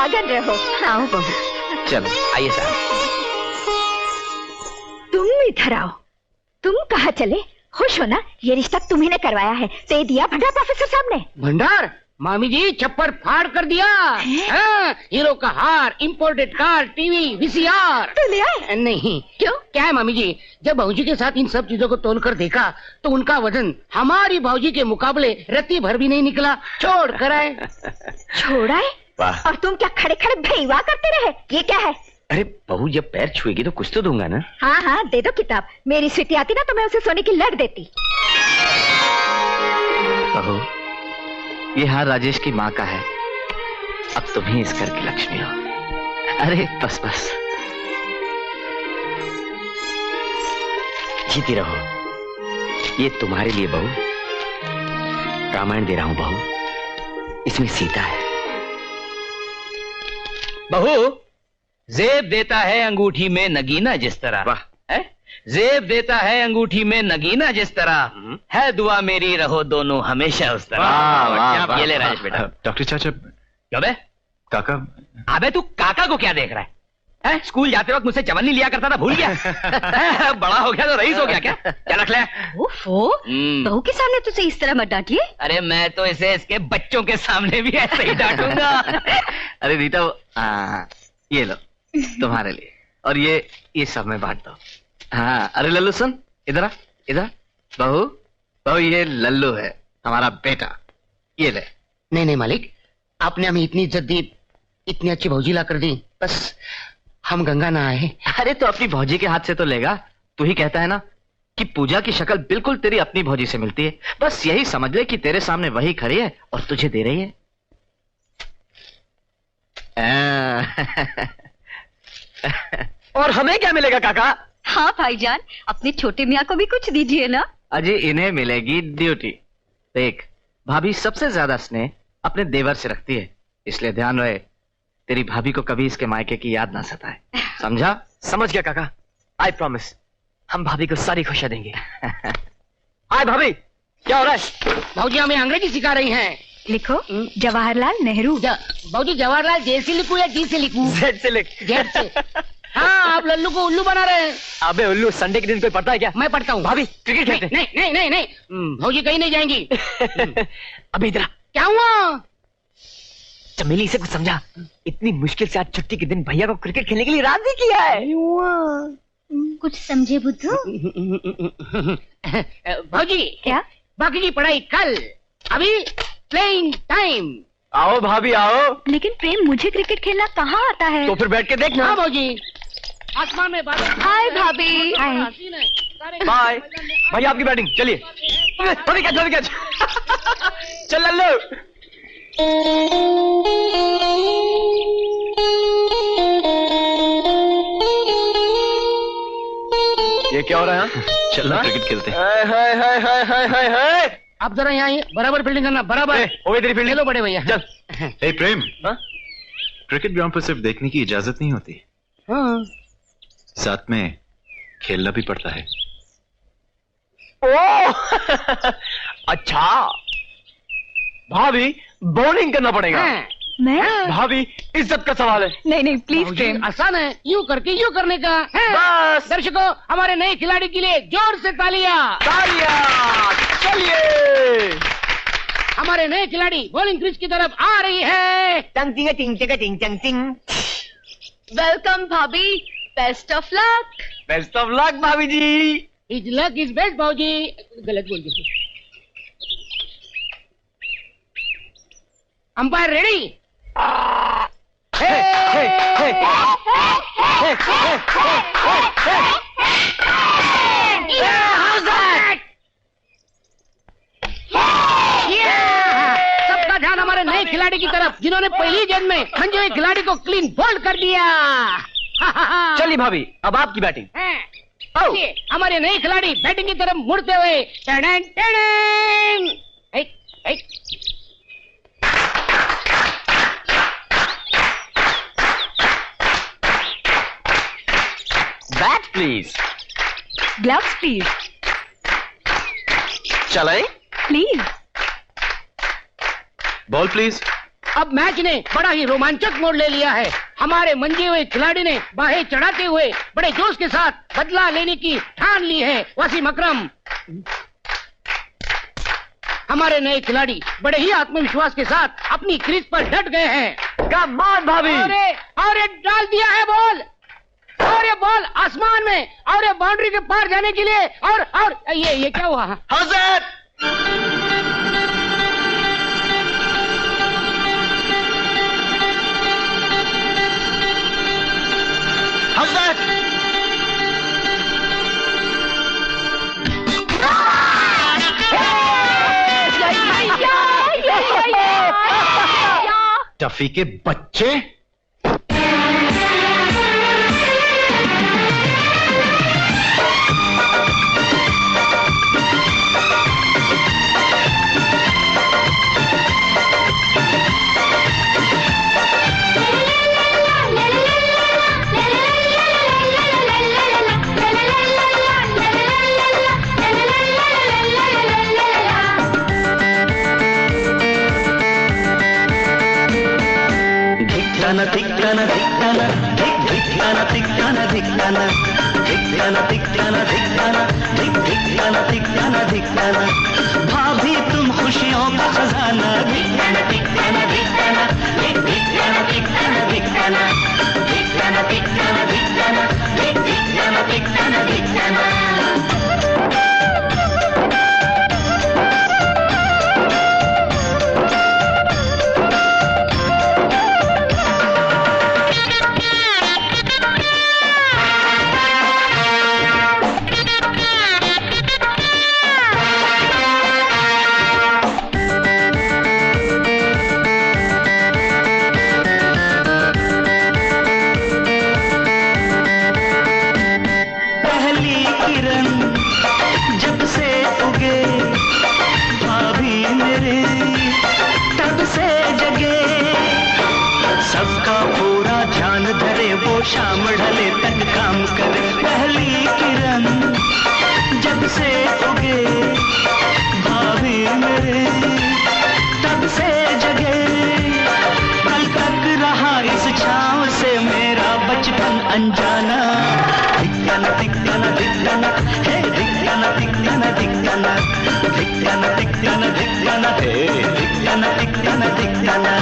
सुहागन रहो। आओ बहू। चलो आइए साहब। तुम इधर आओ। तुम कहाँ चले? खुश हो ना? ये रिश्ता तुम्ही ने करवाया है। दे दिया भंडार प्रोफेसर साहब ने। भंडार? मामी जी छप्पर फाड़ कर दिया। हाँ, हीरो का हार, इंपोर्टेड कार, टीवी, वीसीआर। तो ले आए? नहीं। क्यों? क्या है मामी जी, जब भाऊजी के साथ इन सब चीजों को तोल कर देखा तो उनका वजन हमारी भाऊजी के मुकाबले रत्ती भर भी नहीं निकला। छोड़ कर आए। छोड़ा है? और तुम क्या खड़े खड़े भेवा करते रहे? ये क्या है? अरे बहू जब पैर छुएगी तो कुछ तो दूंगा ना। हाँ हाँ दे दो किताब। मेरी स्वीटी आती ना तो मैं उसे सोने की लट देती। बहू ये हार राजेश की माँ का है, अब तुम ही इस घर की लक्ष्मी हो। अरे बस बस जीती रहो। ये तुम्हारे लिए बहू, रामायण दे रहा हूं बहू, इसमें सीता है। बहू जेब देता है अंगूठी में नगीना जिस तरह। वाह। जेब देता है अंगूठी में नगीना जिस तरह, है दुआ मेरी रहो दोनों हमेशा उस तरह। ये ले राजेश बेटा। डॉक्टर चाचा। क्यों बे? काका। अबे तू काका को क्या देख रहा है? स्कूल जाते वक्त मुझसे चवन्नी लिया करता था, भूल गया? बड़ा हो गया तो रईस हो गया क्या? क्या रख ले? बहू के सामने तुझे इस तरह मत डांटिए। अरे मैं तो इसे इसके बच्चों के सामने भी ऐसे ही डांटूंगा। अरे रीता ये लो तुम्हारे लिए, और ये सब में बांट दो। हाँ अरे लल्लू सुन, इधर आ इधर। बहू बहू ये लल्लू है हमारा बेटा, ये ले। नहीं नहीं मालिक, आपने हमें इतनी इज्जत दी, इतनी अच्छी भौजी ला कर दी, बस हम गंगा ना आए। अरे तो अपनी भौजी के हाथ से तो लेगा। तू ही कहता है ना कि पूजा की शक्ल बिल्कुल तेरी अपनी भौजी से मिलती है, बस यही समझ ले कि तेरे सामने वही खड़ी है और तुझे दे रही है। और हमें क्या मिलेगा काका? हाँ भाईजान, अपने छोटे मियाँ को भी कुछ दीजिए ना। अजय इन्हें मिलेगी ड्यूटी। देख भाभी सबसे ज्यादा स्नेह अपने देवर से रखती है, इसलिए ध्यान रहे तेरी भाभी को कभी इसके मायके की याद ना सताए, समझा? समझ गया काका, आई प्रॉमिस। हम भाभी को सारी खुशियां देंगे। हाय भाभी, क्या हो रहा है? भाऊजी हमें अंग्रेजी सिखा रही हैं। लिखो जवाहरलाल नेहरू। भाऊजी जवाहरलाल जे से लिखूं या जी से लिखूं? जेड से लिख। जेड से। हाँ आप लल्लू को उल्लू बना रहे हैं। अबे उल्लू संडे के दिन कोई पढ़ता है क्या? मैं पढ़ता हूँ। भाभी क्रिकेट खेलते हैं। नहीं नहीं नहीं नहीं, भाऊजी कहीं नहीं जाएंगी। अबे इधर क्या हुआ? चमेली से कुछ समझा, इतनी मुश्किल से आज छुट्टी के दिन भैया को क्रिकेट खेलने के लिए राजी किया है। कुछ समझे बुद्धू? भाऊजी क्या? बाकी की पढ़ाई कल, अभी प्लेइंग टाइम। आओ भाभी आओ। लेकिन प्रेम मुझे क्रिकेट खेलना कहाँ आता है? तो फिर बैठ के देखना। हाँ भाऊजी, आसमान में बादल। हाय भाभी। बाय भैया, आपकी बैटिंग। चलिए थोड़ी कैच। चल लल्लू। ये क्या हो रहा है? चल क्रिकेट खेलते हैं। आप जरा यहाँ आइए, बराबर फील्डिंग करना, बराबर। हो गई तेरी फील्डिंग। चलो बड़े भैया। चल। ए प्रेम, क्रिकेट ग्राउंड पर सिर्फ देखने की इजाजत नहीं होती, हाँ। साथ में खेलना भी पड़ता है। ओह अच्छा, भाभी बॉलिंग करना पड़ेगा। हाँ। मैं? भाभी इज्जत का सवाल है। नहीं प्लीज भाऊजी, प्रेम। आसान है, यूं करके यूं करने का है। बस। दर्शकों हमारे नए खिलाड़ी के लिए जोर से तालियां। तालियां। चलिए हमारे नए खिलाड़ी बॉलिंग क्रीज की तरफ आ रही है। टंग टिंग टिंग टिंग टिंग टिंग टिंग। वेलकम भाभी, best of luck. Best of luck भाभी जी। इज लक इज बेस्ट भाऊजी। गलत बोल दी। Umpire ready? सबका ध्यान हमारे नए खिलाड़ी की तरफ, जिन्होंने पहली गेंद में मंजू हुए खिलाड़ी को क्लीन बोल्ड कर दिया। चलिए भाभी, अब आपकी बैटिंग। चलिए, हमारे नए खिलाड़ी बैटिंग की तरफ मुड़ते हुए टड़न टड़न। Bat please. Gloves please. चले प्लीज। Ball please. अब मैच ने बड़ा ही रोमांचक मोड़ ले लिया है। हमारे मंजे हुए खिलाड़ी ने बाहें चढ़ाते हुए बड़े जोश के साथ बदला लेने की ठान ली है। वसीम अकरम, हमारे नए खिलाड़ी बड़े ही आत्मविश्वास के साथ अपनी क्रीज पर डट गए हैं। कमान भाभी। और ये डाल दिया है बॉल, और ये बॉल आसमान में, और ये बाउंड्री के पार जाने के लिए, और ये क्या हुआ? हजरत हजरत टफी के बच्चे। धिक्काना धिक्काना धिक्काना धिक्काना धिक्काना धिक्काना धिक्काना धिक्काना धिक्काना धिक्काना धिक्काना भाभी तुम खुशियों का खजाना धिक्काना धिक्काना धिक्काना धिक्काना धिक्काना धिक्काना धिक्काना धिक्काना धिक्काना धिक्काना धिक्काना धिक्काना। शाम ढले तक काम करे पहली किरण जब से उगे भाभी मेरे तब से जगे कल तक रहा इस छांव से मेरा बचपन अनजाना धिक्काना धिक्काना धिक्काना हे धिक्काना धिक्काना धिक्काना धिक्काना धिक्काना धिक्काना हे धिक्काना धिक्काना धिक्काना।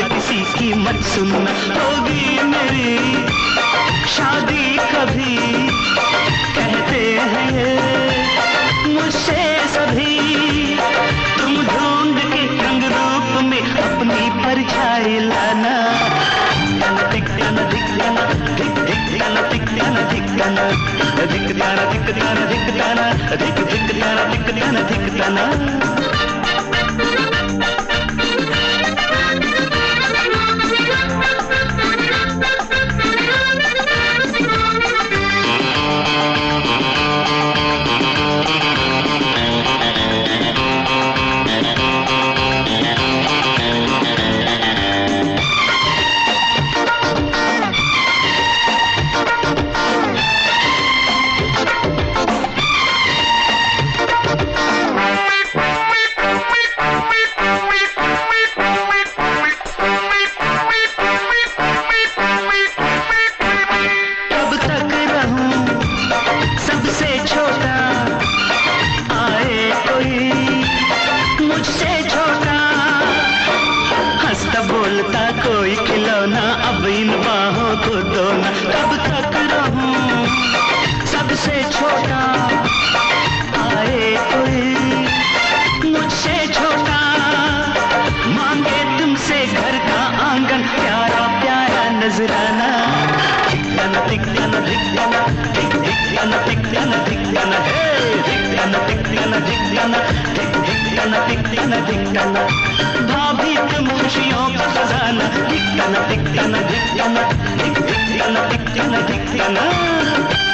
किसी की मत सुनना होगी मेरी शादी कभी कहते हैं ये मुझसे सभी तुम ढूंढ के रंग रूप में अपनी परछाई लाना धिक्काना धिक्काना धिक्काना धिक्काना धिक्काना धिक्काना धिक्काना धिक्काना धिक्काना धिक्काना धिक्काना। बोलता कोई खिलौना अब इन बाहों को दो ना, कब तक रहूं सबसे छोटा, आए कोई मुझसे छोटा, मांगे तुमसे घर का आंगन, प्यारा प्यारा नजराना, धिक्काना धिक्काना धिक्काना धिक्काना धिक्काना धिक्काना धिक्काना धिक्काना धिक्काना धिक्काना धिक्काना धिक्काना, भाभी तुम खुशियों का खजाना, धिक्काना धिक्काना धिक्काना धिक्काना धिक्काना धिक्काना।